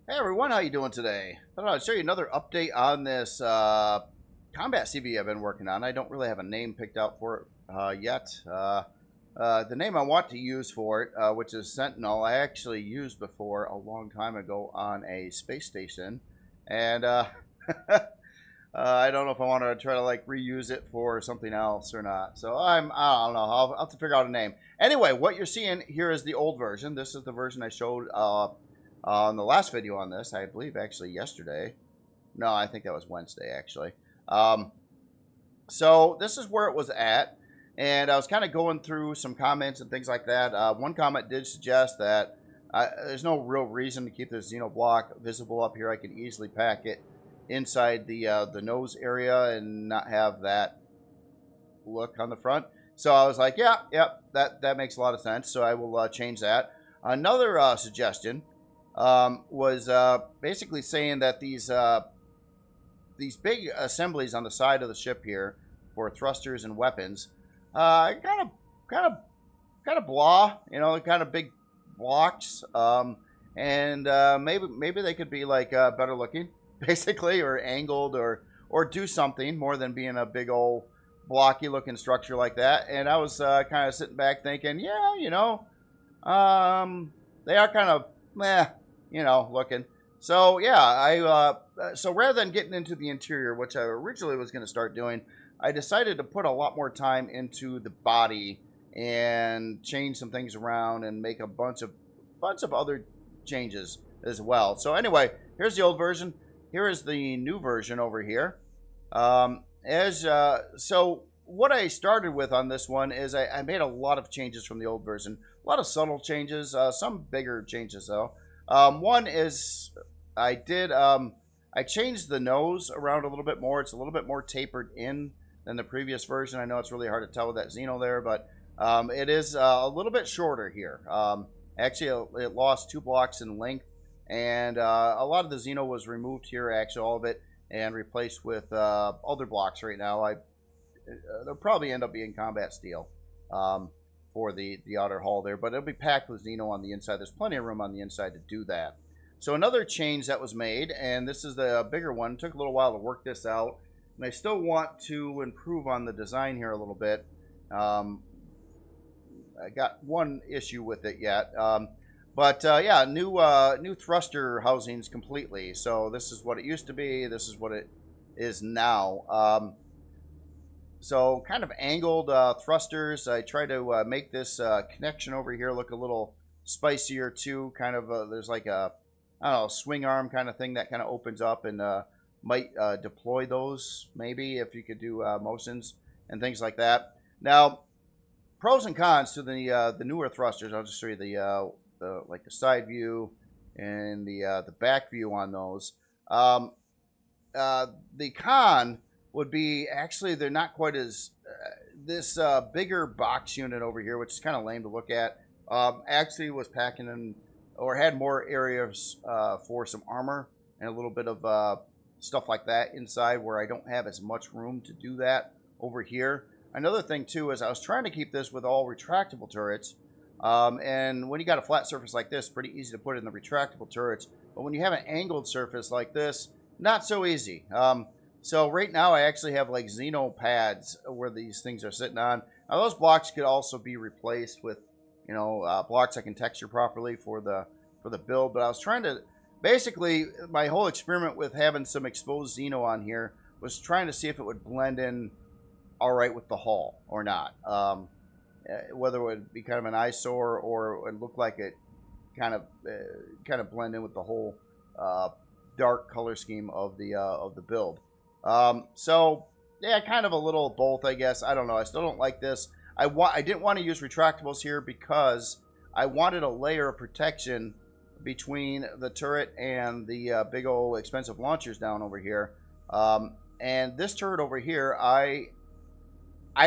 Hey everyone, how you doing today? I thought I'd show you another update on this combat CV I've been working on. I don't really have a name picked out for it yet. The name I want to use for it, which is Sentinel, I actually used before a long time ago on a space station, and I don't know if I want to try to like reuse it for something else or not. So I don't know. I'll have to figure out a name. Anyway, what you're seeing here is the old version. This is the version I showed on the last video on this, I believe actually yesterday. No, I think that was Wednesday actually. So this is where it was at, and I was kind of going through some comments and things like that. One comment did suggest that there's no real reason to keep the Xeno block visible up here. I could easily pack it inside the nose area and not have that look on the front. So I was like, yeah, that makes a lot of sense. So I will change that. Another suggestion was basically saying that these big assemblies on the side of the ship here for thrusters and weapons, kind of blah, kind of big blocks, and maybe they could be like better looking, basically, or angled, or do something more than being a big old blocky looking structure like that. And I was kind of sitting back thinking, yeah, they are kind of meh, looking. So yeah, so rather than getting into the interior, which I originally was going to start doing, I decided to put a lot more time into the body and change some things around and make a bunch of other changes as well. So anyway, here's the old version. Here is the new version over here. So what I started with on this one is I made a lot of changes from the old version. A lot of subtle changes, some bigger changes though. One is I changed the nose around a little bit more. It's a little bit more tapered in than the previous version. I know it's really hard to tell with that Xeno there, but it is a little bit shorter here. Actually, it lost 2 blocks in length, and a lot of the Xeno was removed here, actually all of it, and replaced with other blocks right now. They'll probably end up being combat steel for the outer hull there, but it'll be packed with Xeno on the inside. There's plenty of room on the inside to do that. So another change that was made, and this is the bigger one, it took a little while to work this out, and I still want to improve on the design here a little bit. I got one issue with it yet, but yeah, new thruster housings completely. So this is what it used to be. This is what it is now. So kind of angled thrusters. I try to make this connection over here look a little spicier too. Kind of there's like a, I don't know, swing arm kind of thing that kind of opens up and might deploy those maybe if you could do motions and things like that. Now, pros and cons to the newer thrusters. I'll just show you the side view and the back view on those. The con would be actually they're not quite as this bigger box unit over here, which is kind of lame to look at. Actually was packing in or had more areas for some armor and a little bit of stuff like that inside, where I don't have as much room to do that over here. Another thing too is I was trying to keep this with all retractable turrets, and when you got a flat surface like this, pretty easy to put in the retractable turrets, but when you have an angled surface like this, not so easy. So right now I actually have like Xeno pads where these things are sitting on. Now those blocks could also be replaced with, blocks I can texture properly for the build. But I was trying to, basically my whole experiment with having some exposed Xeno on here was trying to see if it would blend in all right with the hull or not. Whether it would be kind of an eyesore or it would look like it kind of blend in with the whole dark color scheme of the build. So yeah, kind of a little both, I guess. I don't know. I still don't like this. I didn't want to use retractables here because I wanted a layer of protection between the turret and the big old expensive launchers down over here. And this turret over here, I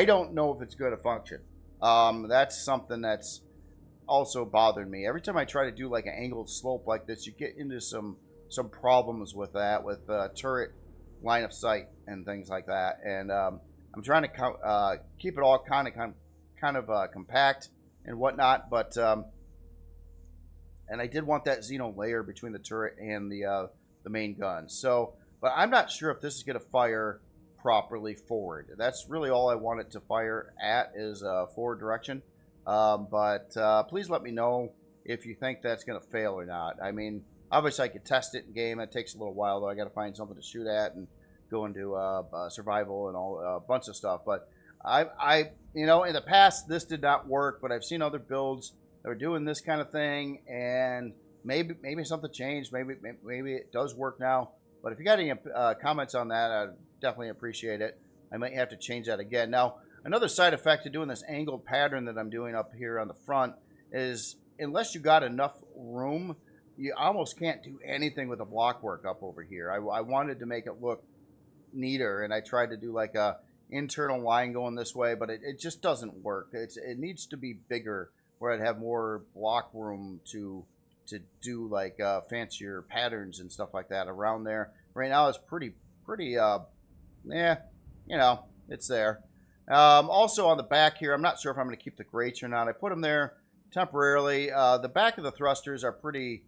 don't know if it's going to function. That's something that's also bothered me. Every time I try to do like an angled slope like this, you get into some problems with that, with turret line of sight and things like that. And I'm trying to keep it all kind of compact and whatnot, but And I did want that Xeno layer between the turret and the main gun. So, but I'm not sure if this is going to fire properly forward. That's really all I want it to fire at, is forward direction. But please let me know if you think that's going to fail or not. I mean, obviously I could test it in game. It takes a little while, though. I got to find something to shoot at and go into survival and all a bunch of stuff. But you know, in the past this did not work, but I've seen other builds that are doing this kind of thing, and maybe something changed. Maybe it does work now. But if you got any comments on that, I'd definitely appreciate it. I might have to change that again. Now, another side effect of doing this angled pattern that I'm doing up here on the front is, unless you got enough room, you almost can't do anything with the block work up over here. I wanted to make it look neater, and I tried to do like a internal line going this way, but it just doesn't work. It needs to be bigger, where I'd have more block room to do like fancier patterns and stuff like that around there. Right now it's pretty yeah, you know, it's there. Also on the back here, I'm not sure if I'm going to keep the grates or not. I put them there temporarily. The back of the thrusters are pretty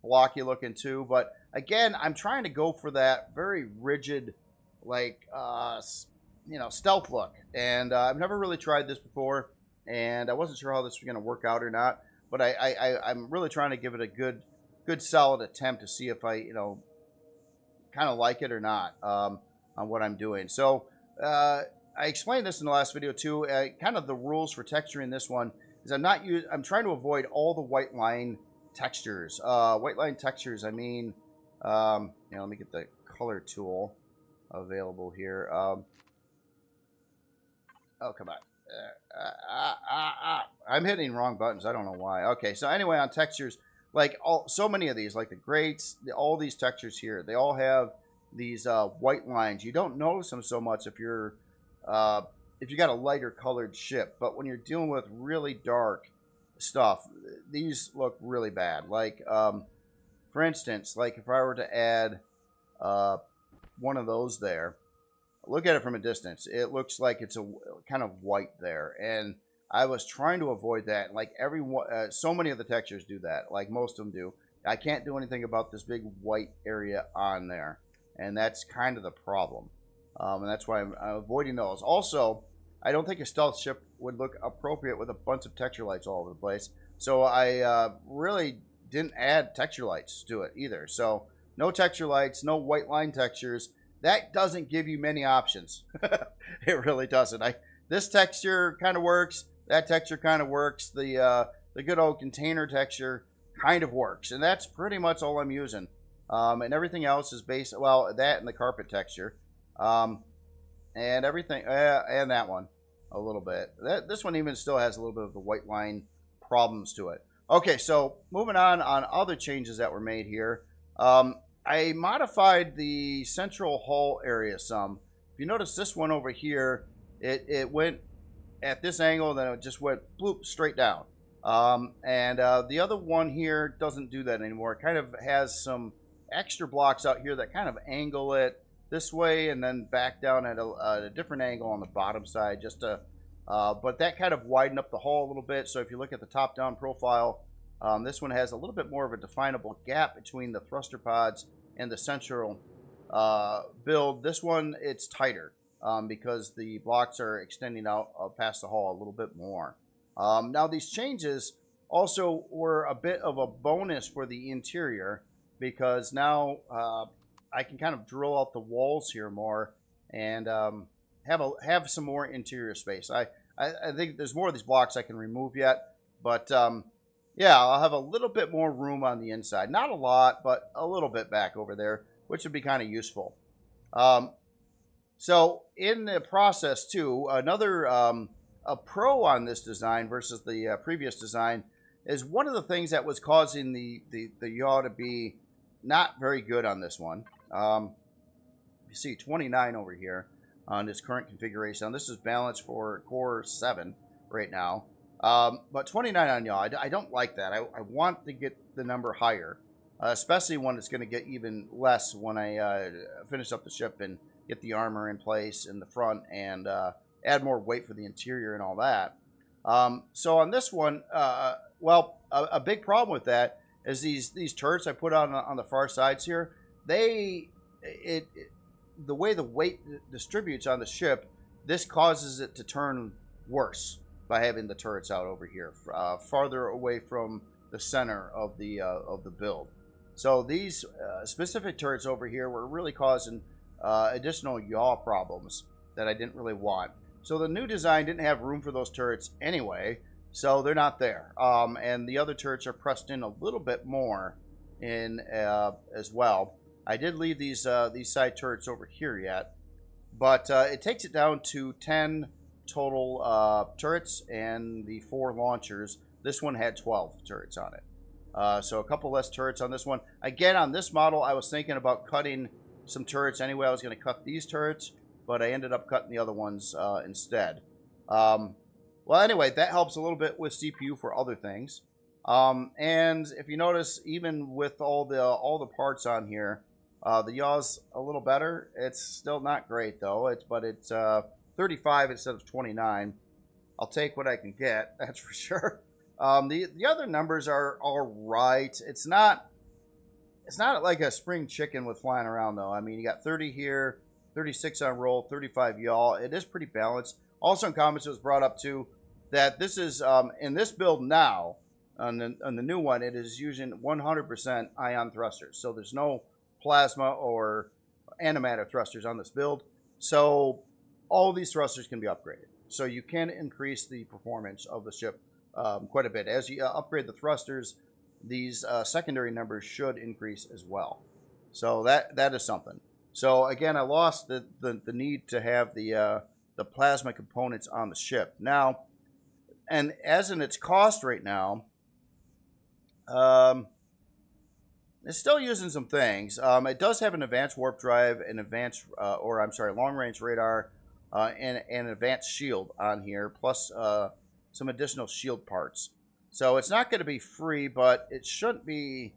blocky looking too, but again, I'm trying to go for that very rigid, like you know, stealth look, and I've never really tried this before, and I wasn't sure how this was going to work out or not, but I'm really trying to give it a good solid attempt to see if I, you know, kind of like it or not on what I'm doing. So I explained this in the last video too. Kind of the rules for texturing this one is I'm trying to avoid all the white line textures. White line textures, I mean, you know, let me get the color tool available here. Oh, come on. I'm hitting wrong buttons. I don't know why. Okay, so anyway, on textures, like so many of these, like the grates, all these textures here, they all have these white lines. You don't notice them so much if you got a lighter colored ship, but when you're dealing with really dark stuff, these look really bad. Like, for instance, like if I were to add one of those there, look at it from a distance. It looks like it's a kind of white there, and I was trying to avoid that. Like so many of the textures do that. Like most of them do. I can't do anything about this big white area on there, and that's kind of the problem. And that's why I'm avoiding those. Also, I don't think a stealth ship would look appropriate with a bunch of texture lights all over the place. So I really didn't add texture lights to it either. So no texture lights, no white line textures. That doesn't give you many options. It really doesn't. This texture kind of works. That texture kind of works. The good old container texture kind of works. And that's pretty much all I'm using. And everything else is based, well, that and the carpet texture. And everything, and that one a little bit. This one even still has a little bit of the white line problems to it. Okay, so moving on other changes that were made here. I modified the central hull area some. If you notice this one over here, it went at this angle, then it just went bloop straight down. And the other one here doesn't do that anymore. It kind of has some extra blocks out here that kind of angle it this way and then back down at a different angle on the bottom side, just to but that kind of widened up the hull a little bit. So if you look at the top down profile, this one has a little bit more of a definable gap between the thruster pods and the central build. This one, it's tighter because the blocks are extending out past the hull a little bit more. Now these changes also were a bit of a bonus for the interior, because now I can kind of drill out the walls here more and have some more interior space. I think there's more of these blocks I can remove yet, but yeah, I'll have a little bit more room on the inside. Not a lot, but a little bit back over there, which would be kind of useful. So in the process too, another a pro on this design versus the previous design is one of the things that was causing the yaw to be not very good on this one. You see 29 over here on this current configuration. This is balanced for core 7 right now. But 29 on yaw, I don't like that. I want to get the number higher, especially when it's going to get even less when I finish up the ship and get the armor in place in the front and add more weight for the interior and all that. So on this one, well, a big problem with that is these turrets I put on the far sides here. The way the weight distributes on the ship, this causes it to turn worse by having the turrets out over here, farther away from the center of the build. So these specific turrets over here were really causing additional yaw problems that I didn't really want. So the new design didn't have room for those turrets anyway, so they're not there. And the other turrets are pressed in a little bit more in as well. I did leave these side turrets over here yet, but it takes it down to 10 total turrets and the 4 launchers. This one had 12 turrets on it. So a couple less turrets on this one. Again, on this model, I was thinking about cutting some turrets anyway. I was going to cut these turrets, but I ended up cutting the other ones instead. Well, anyway, that helps a little bit with CPU for other things. And if you notice, even with all the parts on here, the yaw's a little better. It's still not great though. But it's 35 instead of 29. I'll take what I can get. That's for sure. The other numbers are all right. It's not like a spring chicken with flying around though. I mean, you got 30 here, 36 on roll, 35 yaw. It is pretty balanced. Also in comments, it was brought up too that this is in this build now on the new one, it is using 100% ion thrusters. So there's no plasma or antimatter thrusters on this build. So all these thrusters can be upgraded. So you can increase the performance of the ship quite a bit. As you upgrade the thrusters, these secondary numbers should increase as well. So that is something. So again, I lost the need to have the plasma components on the ship. Now, and as in its cost right now, it's still using some things. It does have an advanced warp drive, an advanced, long-range radar, and an advanced shield on here, plus some additional shield parts. So it's not going to be free, but it shouldn't be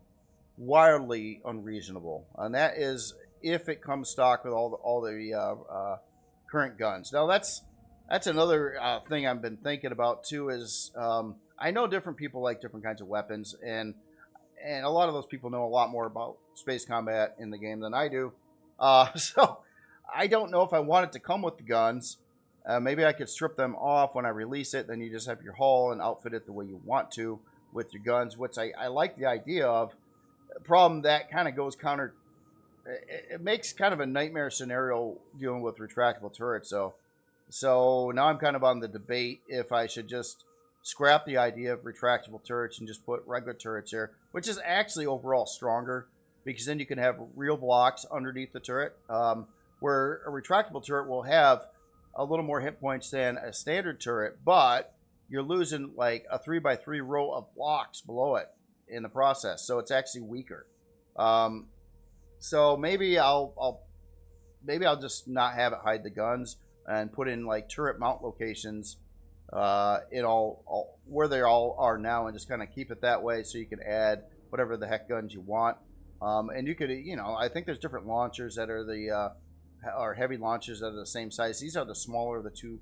wildly unreasonable. And that is if it comes stock with all the current guns. Now that's another thing I've been thinking about too. Is I know different people like different kinds of weapons, and a lot of those people know a lot more about space combat in the game than I do. So I don't know if I want it to come with the guns. Maybe I could strip them off when I release it. Then you just have your hull and outfit it the way you want to with your guns, which I like the idea of. The problem that kind of goes counter. It makes kind of a nightmare scenario dealing with retractable turrets. So now I'm kind of on the debate if I should just scrap the idea of retractable turrets and just put regular turrets here, which is actually overall stronger because then you can have real blocks underneath the turret, where a retractable turret will have a little more hit points than a standard turret, but you're losing like a 3x3 row of blocks below it in the process, so it's actually weaker. So maybe I'll just not have it hide the guns and put in like turret mount locations in all where they all are now, and just kind of keep it that way so you can add whatever the heck guns you want. And you could, I think there's different launchers that are are heavy launchers that are the same size. These are the smaller of the two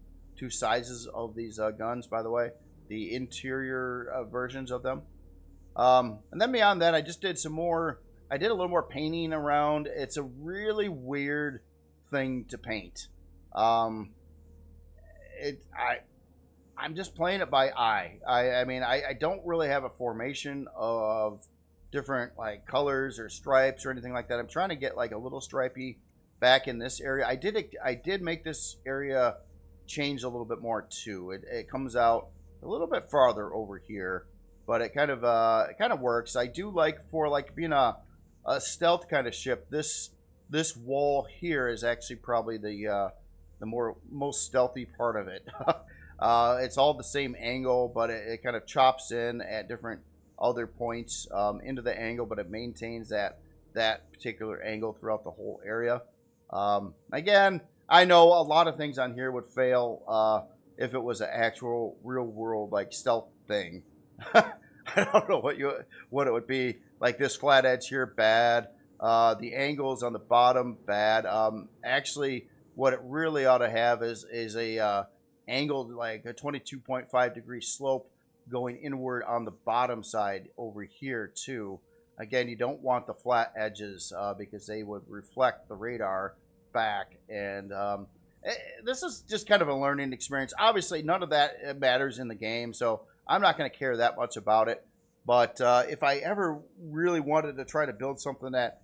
sizes of these guns, by the way, the interior versions of them. And then beyond that, I just did I did a little more painting around. It's a really weird thing to paint. I'm just playing it by eye. I mean, I don't really have a formation of different like colors or stripes or anything like that. I'm trying to get like a little stripey back in this area. I did make this area change a little bit more too. It comes out a little bit farther over here, but it kind of works. I do like for like being a stealth kind of ship. This wall here is actually probably the most stealthy part of it. It's all the same angle, but it kind of chops in at different other points into the angle, but it maintains that particular angle throughout the whole area. Again, I know a lot of things on here would fail if it was an actual real world like stealth thing. I don't know what it would be. Like this flat edge here, bad. The angles on the bottom, bad. Actually, what it really ought to have is a angled like a 22.5 degree slope going inward on the bottom side over here too. Again, you don't want the flat edges because they would reflect the radar back. And this is just kind of a learning experience. Obviously, none of that matters in the game, so I'm not going to care that much about it. But if I ever really wanted to try to build something that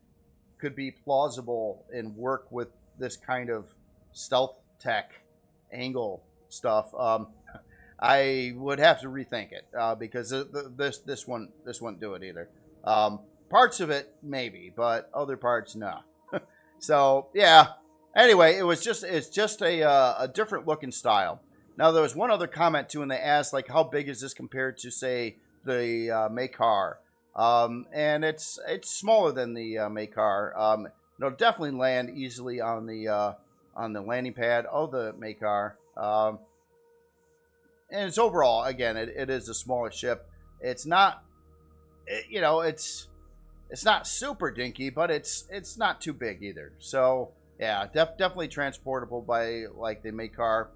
could be plausible and work with this kind of stealth tech angle stuff, I would have to rethink it because this wouldn't do it either. Parts of it maybe, but other parts no. So yeah. Anyway, it's just a different looking style. Now there was one other comment too, and they asked like, how big is this compared to say the Macar? And it's smaller than the Macar. It'll definitely land easily on the landing pad of the Macar. And it's overall, again, it is a smaller ship. It's not, it's not super dinky, but it's not too big either. So yeah, definitely transportable by like the Macar.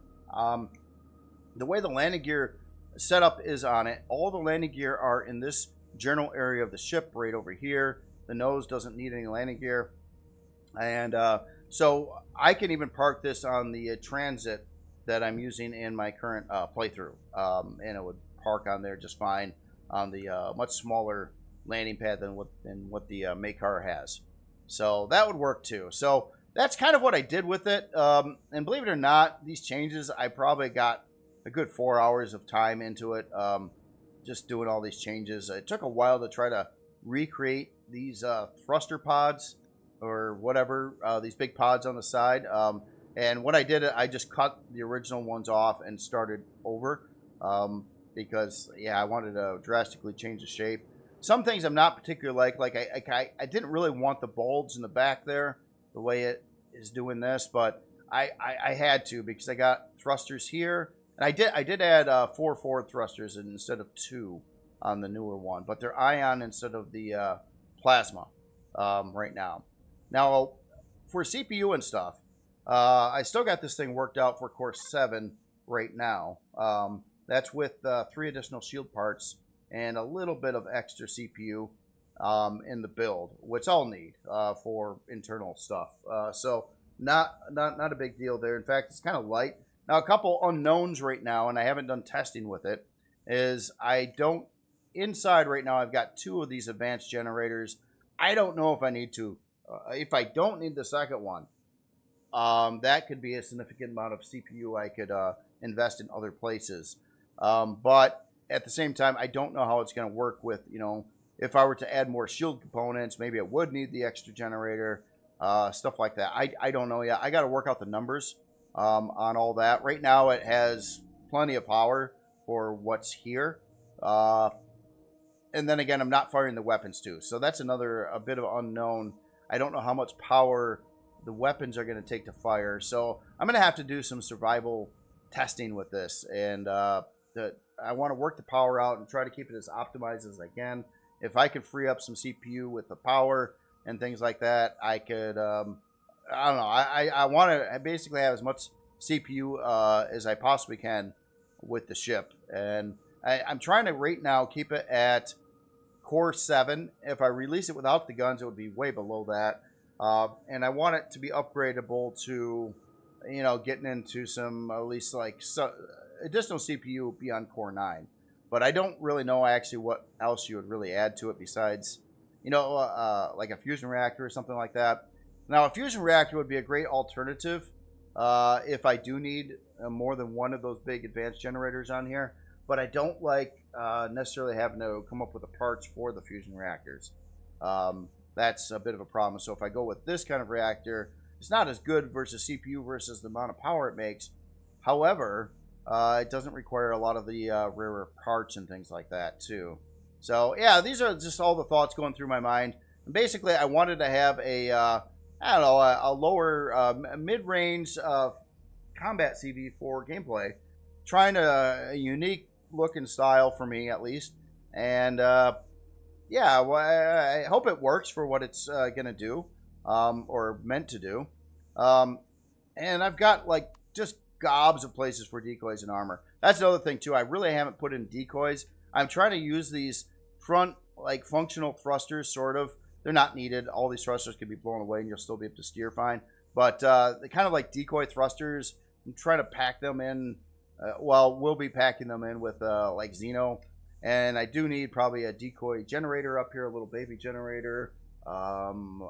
The way the landing gear setup is on it, all the landing gear are in this general area of the ship right over here. The nose doesn't need any landing gear, and so I can even park this on the transit that I'm using in my current playthrough, and it would park on there just fine on the much smaller landing pad than what the Macar has. So that would work too. So that's kind of what I did with it. And believe it or not, these changes, I probably got a good 4 hours of time into it, just doing all these changes. It took a while to try to recreate these thruster pods or whatever, these big pods on the side. And what I did, I just cut the original ones off and started over because, yeah, I wanted to drastically change the shape. Some things I'm not particularly like I didn't really want the bulge in the back there the way it is doing this, but I had to because I got thrusters here. And I did add 4 forward thrusters instead of 2 on the newer one, but they're ion instead of the plasma right now. Now, for CPU and stuff, I still got this thing worked out for Core 7 right now. That's with 3 additional shield parts and a little bit of extra CPU in the build, which I'll need for internal stuff. So not a big deal there. In fact, it's kind of light. Now, a couple unknowns right now, and I haven't done testing with it, is inside right now I've got 2 of these advanced generators. I don't know if I need to. If I don't need the second one, that could be a significant amount of CPU I could invest in other places. But at the same time, I don't know how it's going to work with, if I were to add more shield components, maybe I would need the extra generator, stuff like that. I don't know yet. I got to work out the numbers on all that. Right now, it has plenty of power for what's here. And then again, I'm not firing the weapons too. So that's a bit of unknown. I don't know how much power the weapons are going to take to fire. So I'm going to have to do some survival testing with this. And I want to work the power out and try to keep it as optimized as I can. If I could free up some CPU with the power and things like that, I could, I don't know. I want to basically have as much CPU as I possibly can with the ship. And I'm trying to right now keep it at Core 7. If I release it without the guns, it would be way below that. And I want it to be upgradable to, getting into some, at least additional CPU beyond Core 9. But I don't really know actually what else you would really add to it besides, like a fusion reactor or something like that. Now, a fusion reactor would be a great alternative if I do need more than one of those big advanced generators on here. But I don't like necessarily having to come up with the parts for the fusion reactors. That's a bit of a problem. So if I go with this kind of reactor, it's not as good versus CPU versus the amount of power it makes. However, it doesn't require a lot of the rarer parts and things like that too. So yeah, these are just all the thoughts going through my mind. And basically, I wanted to have a lower mid-range combat CV for gameplay, trying a unique look and style for me at least. And yeah, well, I hope it works for what it's gonna do or meant to do. And I've got just gobs of places for decoys and armor. That's another thing too. I really haven't put in decoys. I'm trying to use these front, like, functional thrusters, sort of. They're not needed. All these thrusters can be blown away and you'll still be able to steer fine. But they're kind of like decoy thrusters. I'm trying to pack them in. Well, we'll be packing them in with like Xeno. And I do need probably a decoy generator up here, a little baby generator. Probably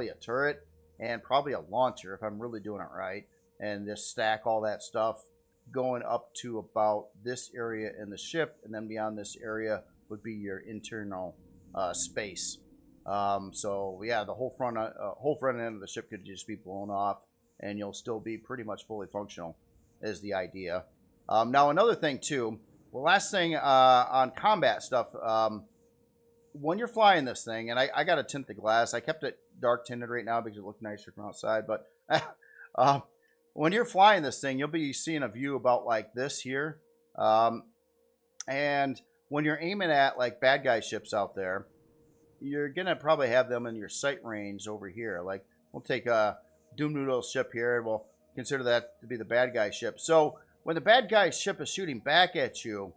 a turret. And probably a launcher if I'm really doing it right. And just stack all that stuff going up to about this area in the ship. And then beyond this area would be your internal space. So yeah, the whole front end of the ship could just be blown off, and you'll still be pretty much fully functional, is the idea. Now another thing too, the last thing on combat stuff, when you're flying this thing, and I got to tint the glass. I kept it dark tinted right now because it looked nicer from outside. But when you're flying this thing, you'll be seeing a view about like this here, and when you're aiming at like bad guy ships out there, you're gonna probably have them in your sight range over here. Like we'll take a DOOmnoodle ship here, and we'll consider that to be the bad guy ship. So when the bad guy ship is shooting back at you,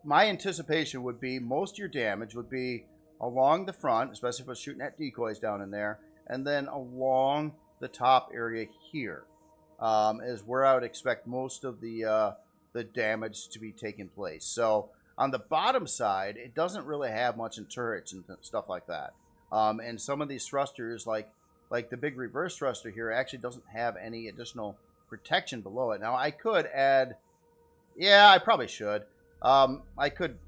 my anticipation would be most of your damage would be along the front, especially if it's shooting at decoys down in there, and then along the top area here is where I would expect most of the damage to be taking place. So on the bottom side, it doesn't really have much in turrets and stuff like that. And some of these thrusters, like the big reverse thruster here, actually doesn't have any additional protection below it. Now, I could add... Yeah, I probably should. I could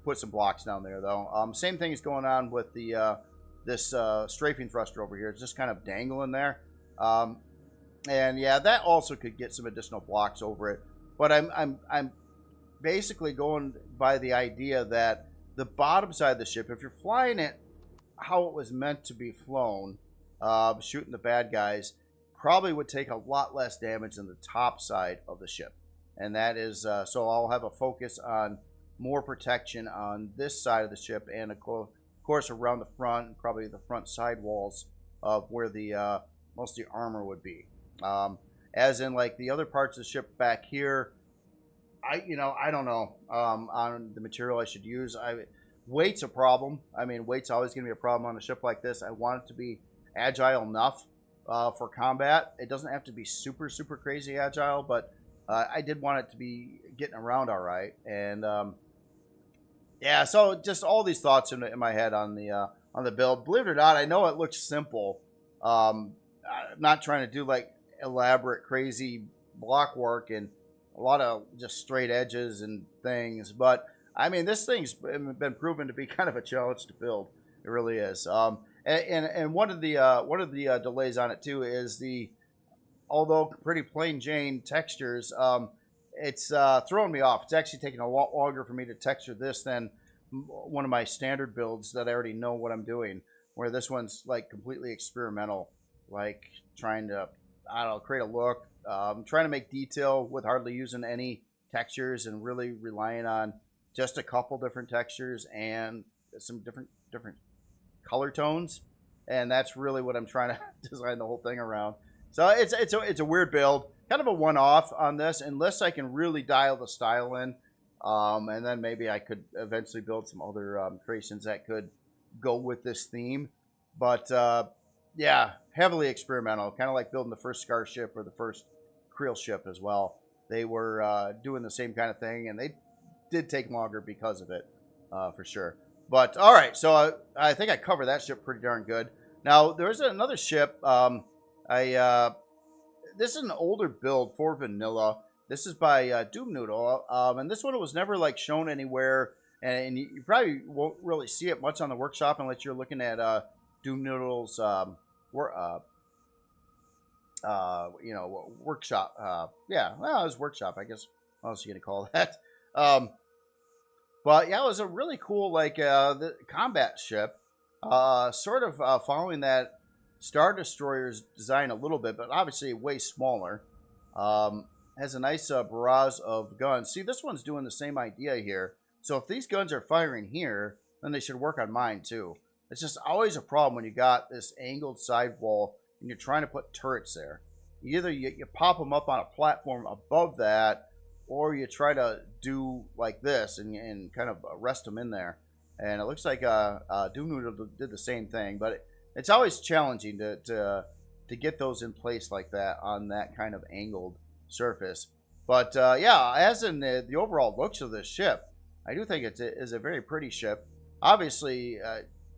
put some blocks down there, though. Same thing is going on with the this strafing thruster over here. It's just kind of dangling there. And yeah, that also could get some additional blocks over it. But I'm basically going by the idea that the bottom side of the ship, if you're flying it how it was meant to be flown, shooting the bad guys, probably would take a lot less damage than the top side of the ship. And that is, so I'll have a focus on more protection on this side of the ship, and of course around the front, probably the front side walls of where the most of the armor would be. As in like the other parts of the ship back here, I don't know on the material I should use. Weight's a problem. I mean, weight's always going to be a problem on a ship like this. I want it to be agile enough for combat. It doesn't have to be super, super crazy agile, but I did want it to be getting around all right. And yeah, so just all these thoughts in my head on the build. Believe it or not, I know it looks simple. I'm not trying to do like elaborate, crazy block work and a lot of just straight edges and things, but I mean, this thing's been proven to be kind of a challenge to build. It really is. And one of the delays on it too is although pretty plain Jane textures, it's throwing me off. It's actually taking a lot longer for me to texture this than one of my standard builds that I already know what I'm doing. Where this one's like completely experimental, like trying to, I don't know, create a look. Trying to make detail with hardly using any textures and really relying on just a couple different textures and some different color tones, and that's really what I'm trying to design the whole thing around. So it's a weird build, kind of a one-off on this, unless I can really dial the style in, and then maybe I could eventually build some other creations that could go with this theme. But yeah, heavily experimental, kind of like building the first Scar ship or the first Creel ship as well. They were doing the same kind of thing, and they did take longer because of it, for sure. But all right, so I think I covered that ship pretty darn good. Now there's another ship. This is an older build for vanilla. This is by DOOmnoodle, and this one was never like shown anywhere, and you probably won't really see it much on the workshop unless you're looking at DOOmnoodle's workshop. Yeah, well, it was workshop, I guess. What else are you gonna call that? But yeah, it was a really cool the combat ship, sort of following that Star Destroyer's design a little bit, but obviously way smaller. Has a nice barrage of guns. See, this one's doing the same idea here. So if these guns are firing here, then they should work on mine too. It's just always a problem when you got this angled sidewall and you're trying to put turrets there. Either you pop them up on a platform above that, or you try to do like this and kind of rest them in there. And it looks like DOOmnoodle did the same thing, but it's always challenging to get those in place like that on that kind of angled surface. But yeah, as in the overall looks of this ship, I do think it is a very pretty ship. Obviously,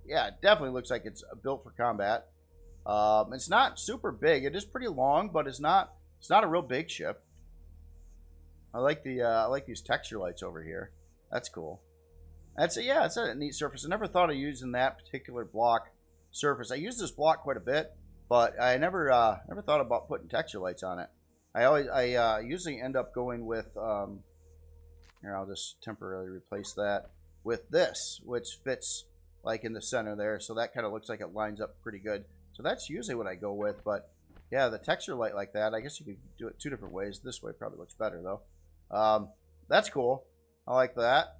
yeah, it definitely looks like it's built for combat. It's not super big. It is pretty long, but it's not a real big ship. I like these texture lights over here. That's cool. Yeah, it's a neat surface. I never thought of using that particular block surface. I use this block quite a bit, but I never thought about putting texture lights on it. I usually end up going with here, I'll just temporarily replace that with this, which fits like in the center there, so that kind of looks like it lines up pretty good. So that's usually what I go with. But yeah, the texture light like that, I guess you could do it two different ways. This way probably looks better though. That's cool. I like that.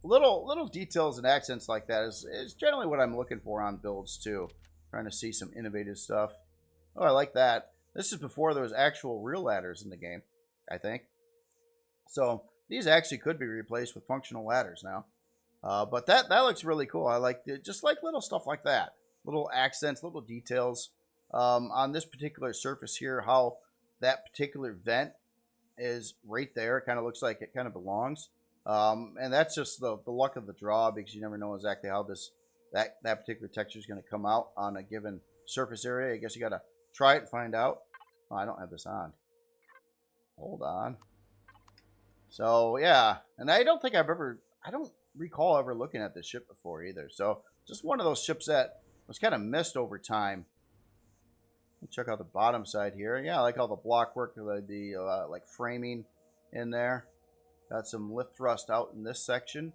Little details and accents like that is generally what I'm looking for on builds too. Trying to see some innovative stuff. Oh, I like that. This is before there was actual real ladders in the game, I think. So these actually could be replaced with functional ladders now. But that looks really cool. I like just like little stuff like that. Little accents, little details on this particular surface here. How that particular vent is right there. It kind of looks like it kind of belongs. And that's just the luck of the draw, because you never know exactly how that particular texture is going to come out on a given surface area. I guess you got to try it and find out. Oh, I don't have this on. Hold on. So yeah, and I don't recall ever looking at this ship before either. So just one of those ships that was kind of missed over time. Check out the bottom side here. Yeah, I like all the block work, the like framing in there. Got some lift thrust out in this section.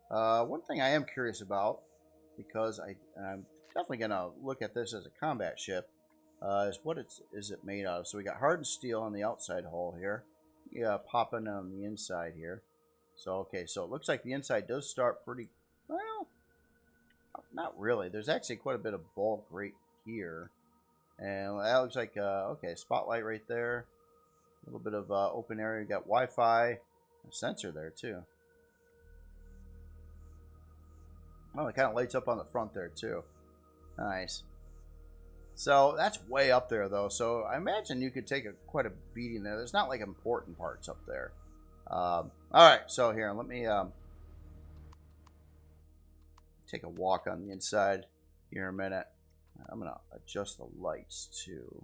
One thing I am curious about, because I'm definitely gonna look at this as a combat ship, is what is it made out of? So we got hardened steel on the outside hull here. Yeah, popping on the inside here. So okay, so it looks like the inside does start pretty well. Not really. There's actually quite a bit of bulk right here, and that looks like okay, spotlight right there. A little bit of open area. You got Wi-Fi, a sensor there too. Oh, it kind of lights up on the front there too. Nice. So that's way up there though. So I imagine you could take quite a beating there. There's not like important parts up there. All right, so here, let me take a walk on the inside here in a minute. I'm gonna adjust the lights too.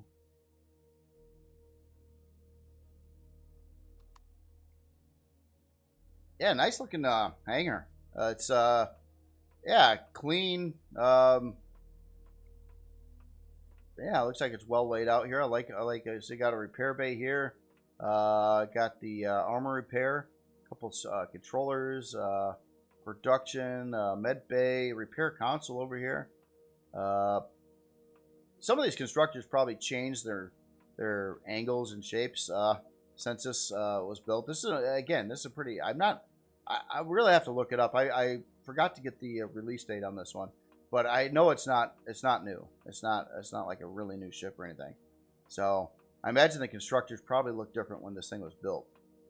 Yeah, nice looking hangar. It's yeah, clean. Yeah, it looks like it's well laid out here. I like it. So you got a repair bay here. Got the armor repair, a couple controllers, production, med bay, repair console over here. Some of these constructors probably changed their angles and shapes since this was built. This is this is a pretty. I really have to look it up. I forgot to get the release date on this one, but I know it's not new. It's not like a really new ship or anything. So I imagine the constructors probably looked different when this thing was built.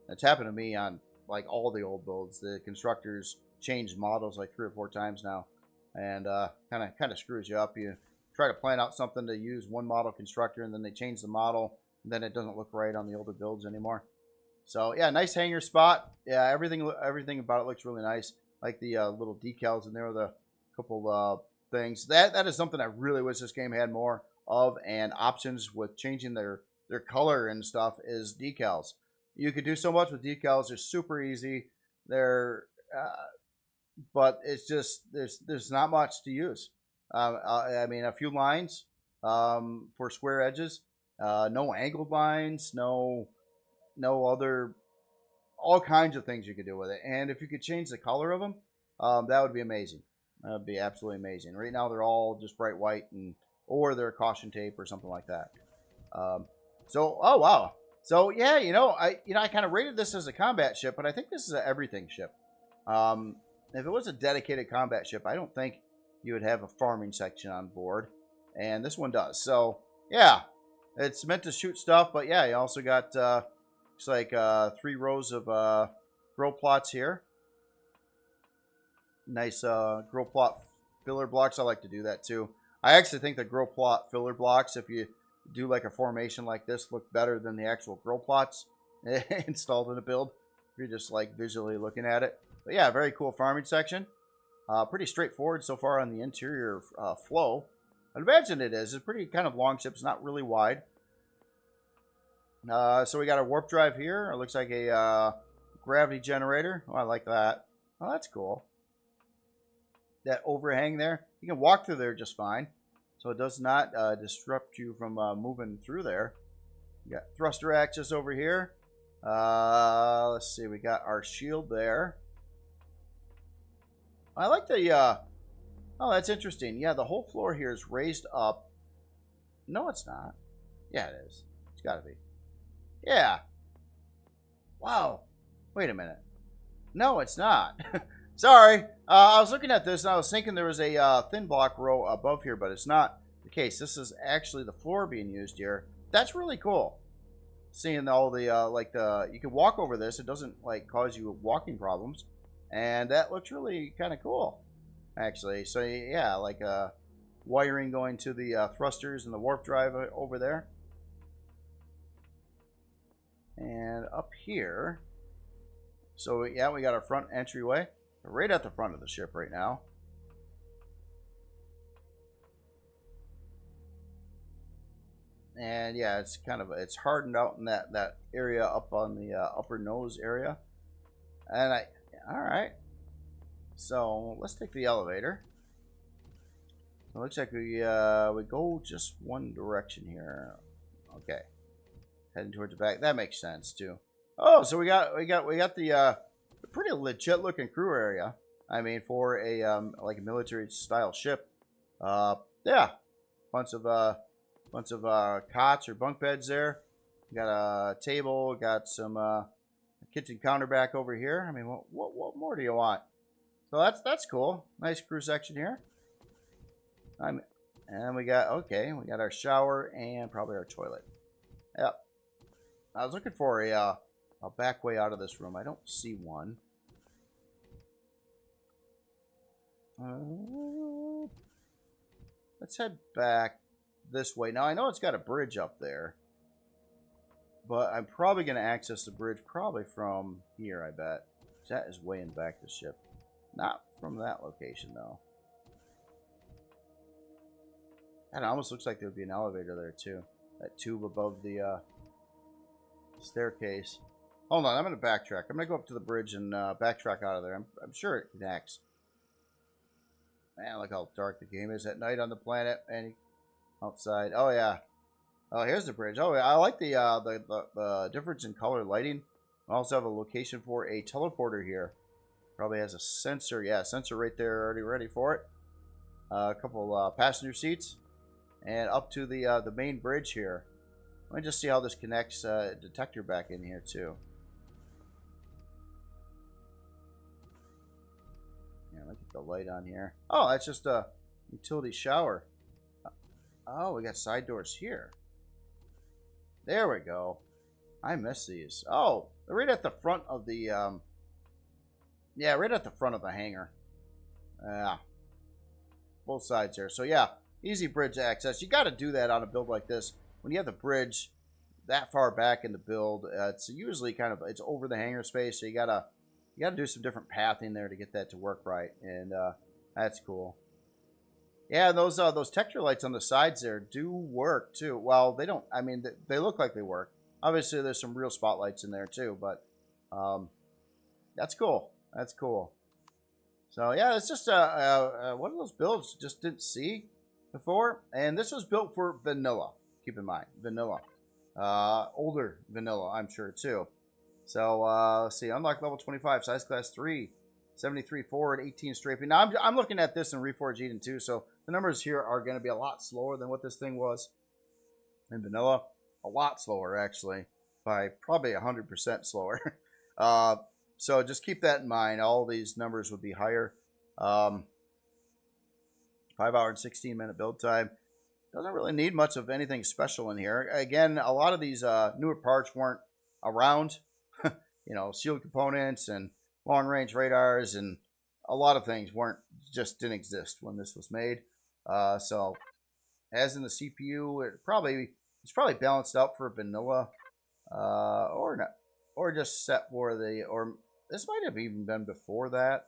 It's happened to me on like all the old builds. The constructors changed models like 3 or 4 times now, and kind of screws you up. You try to plan out something to use one model constructor, and then they change the model, and then it doesn't look right on the older builds anymore. So yeah, nice hangar spot. Yeah, everything about it looks really nice. Like the little decals in there, the couple things. That is something I really wish this game had more of, and options with changing their color and stuff is decals. You could do so much with decals. They're super easy. They're but it's just there's not much to use. I mean, a few lines for square edges. No angled lines. No other. All kinds of things you could do with it. And if you could change the color of them, that would be amazing. That would be absolutely amazing. Right now they're all just bright white, or they're caution tape or something like that. So oh wow. So yeah, I kind of rated this as a combat ship, but I think this is an everything ship. If it was a dedicated combat ship, I don't think you would have a farming section on board, and this one does. So yeah, it's meant to shoot stuff, but yeah, you also got Looks like 3 rows of grow plots here. Nice grow plot filler blocks. I like to do that too. I actually think the grow plot filler blocks, if you do like a formation like this, look better than the actual grow plots installed in a build. If you're just like visually looking at it. But yeah, very cool farming section. Pretty straightforward so far on the interior flow. I'd imagine it is. It's pretty kind of long ship. It's not really wide. So we got a warp drive here. It looks like a gravity generator. Oh, I like that. Oh, that's cool. That overhang there. You can walk through there just fine. So it does not disrupt you from moving through there. We got thruster access over here. Let's see. We got our shield there. I like the... oh, that's interesting. Yeah, the whole floor here is raised up. No, it's not. Yeah, it is. It's got to be. Yeah. Wow. Wait a minute. No, it's not. Sorry. I was looking at this and I was thinking there was a thin block row above here, but it's not the case. This is actually the floor being used here. That's really cool. Seeing all the, you can walk over this. It doesn't, like, cause you walking problems. And that looks really kind of cool, actually. So, yeah, like wiring going to the thrusters and the warp drive over there. And up here, so yeah, we got our front entryway right at the front of the ship right now. And yeah, it's kind of, it's hardened out in that area up on the upper nose area. And all right, so let's take the elevator. It looks like we go just one direction here. Okay. Heading towards the back. That makes sense too. Oh, so we got the pretty legit looking crew area. I mean, for a like a military style ship. Yeah, bunch of cots or bunk beds there. We got a table. Got some kitchen counter back over here. I mean, what more do you want? So that's cool. Nice crew section here. And we got our shower and probably our toilet. Yep. I was looking for a back way out of this room. I don't see one. Let's head back this way. Now, I know it's got a bridge up there. But I'm probably going to access the bridge probably from here, I bet. That is way in back of the ship. Not from that location, though. And it almost looks like there would be an elevator there, too. That tube above the... staircase. Hold on, I'm going to backtrack. I'm going to go up to the bridge and backtrack out of there. I'm sure it connects. Man, look how dark the game is at night on the planet. And outside. Oh, yeah. Oh, here's the bridge. Oh, yeah. I like the difference in color lighting. I also have a location for a teleporter here. Probably has a sensor. Yeah, sensor right there already ready for it. A couple passenger seats. And up to the main bridge here. Let me just see how this connects detector back in here, too. Yeah, look at the light on here. Oh, that's just a utility shower. Oh, we got side doors here. There we go. I miss these. Oh, they're right at the front of the... yeah, right at the front of the hangar. Yeah. Both sides there. So, yeah, easy bridge access. You got to do that on a build like this. When you have the bridge that far back in the build, it's usually kind of, it's over the hangar space, so you gotta do some different pathing there to get that to work right, and that's cool. Yeah, those texture lights on the sides there do work too. Well, they don't. I mean, they look like they work. Obviously, there's some real spotlights in there too, but that's cool. That's cool. So yeah, it's just one of those builds just didn't see before, and this was built for vanilla. Keep in mind, vanilla. Older vanilla, I'm sure, too. So, let's see. Unlock level 25, size class 3, 73 forward, 18 strafing. Now, I'm looking at this in Reforged Eden, too, so the numbers here are going to be a lot slower than what this thing was in vanilla. A lot slower, actually, by probably 100% slower. So, just keep that in mind. All these numbers would be higher. 5 hour and 16-minute build time. Doesn't really need much of anything special in here. Again, a lot of these newer parts weren't around. You know, shield components and long range radars and a lot of things didn't exist when this was made. So as in the CPU, it's probably balanced out for vanilla, or not, or just set for or this might have even been before that,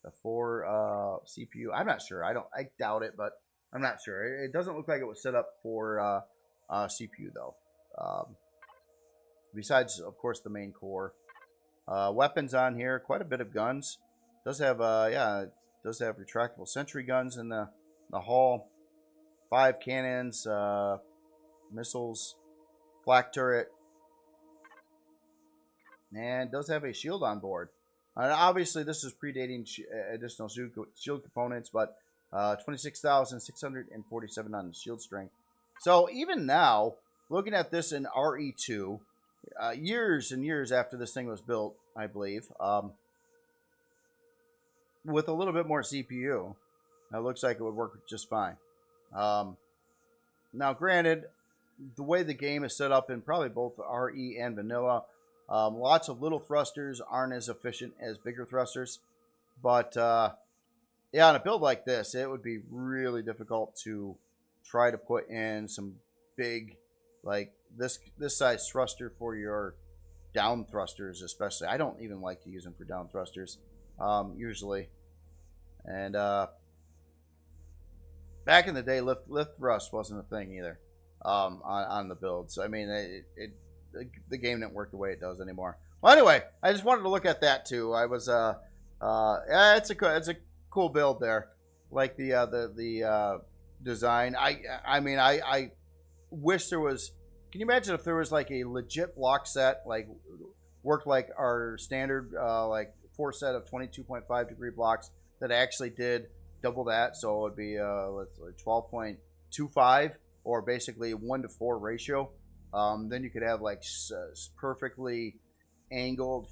before CPU. I'm not sure. I doubt it, but I'm not sure. It doesn't look like it was set up for CPU though. Besides, of course, the main core. Weapons on here, quite a bit of guns. Does have it does have retractable sentry guns in the hull. 5 cannons, missiles, flak turret, and does have a shield on board. Obviously, this is predating additional shield components, but 26,647 on the shield strength. So even now, looking at this in RE2, years and years after this thing was built, I believe, with a little bit more CPU, it looks like it would work just fine. Now, granted, the way the game is set up in probably both RE and vanilla, lots of little thrusters aren't as efficient as bigger thrusters. But, yeah, on a build like this, it would be really difficult to try to put in some big, like this size thruster for your down thrusters, especially. I don't even like to use them for down thrusters, usually. And, back in the day, lift thrust wasn't a thing either, on the builds. I mean, the game didn't work the way it does anymore. Well, anyway, I just wanted to look at that too. I was yeah, it's a cool build there. Like the design. I mean, I wish there was. Can you imagine if there was like a legit block set, like worked like our standard like 4 set of 22.5 degree blocks that actually did double that, so it would be 12.25, or basically 1-to-4 ratio. Then you could have like perfectly angled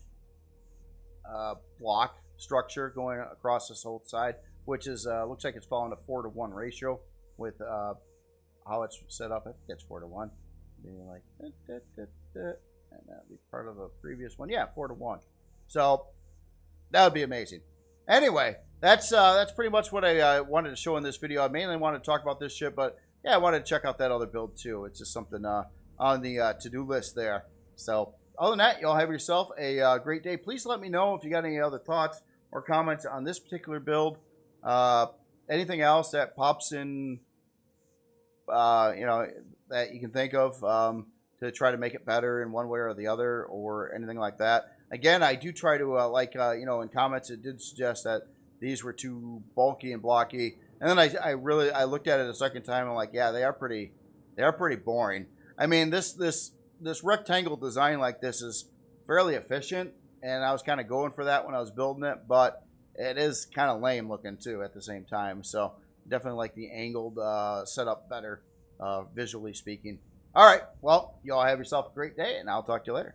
block structure going across this whole side, which is looks like it's following a 4-to-1 ratio with how it's set up. I think it's 4-to-1. Being like and that'd be part of the previous one. Yeah, 4-to-1. So that would be amazing. Anyway, that's pretty much what I wanted to show in this video. I mainly wanted to talk about this ship, but yeah, I wanted to check out that other build too. It's just something on the to-do list there. So other than that, y'all have yourself a great day. Please let me know if you got any other thoughts or comments on this particular build. Anything else that pops in, you know, that you can think of to try to make it better in one way or the other, or anything like that. Again, I do try to, you know, in comments, it did suggest that these were too bulky and blocky. And then I looked at it a second time, and I'm like, yeah, they are pretty boring. I mean, this rectangle design like this is fairly efficient, and I was kind of going for that when I was building it, but it is kind of lame looking too at the same time. So definitely like the angled setup better, visually speaking. All right, well, y'all have yourself a great day, and I'll talk to you later.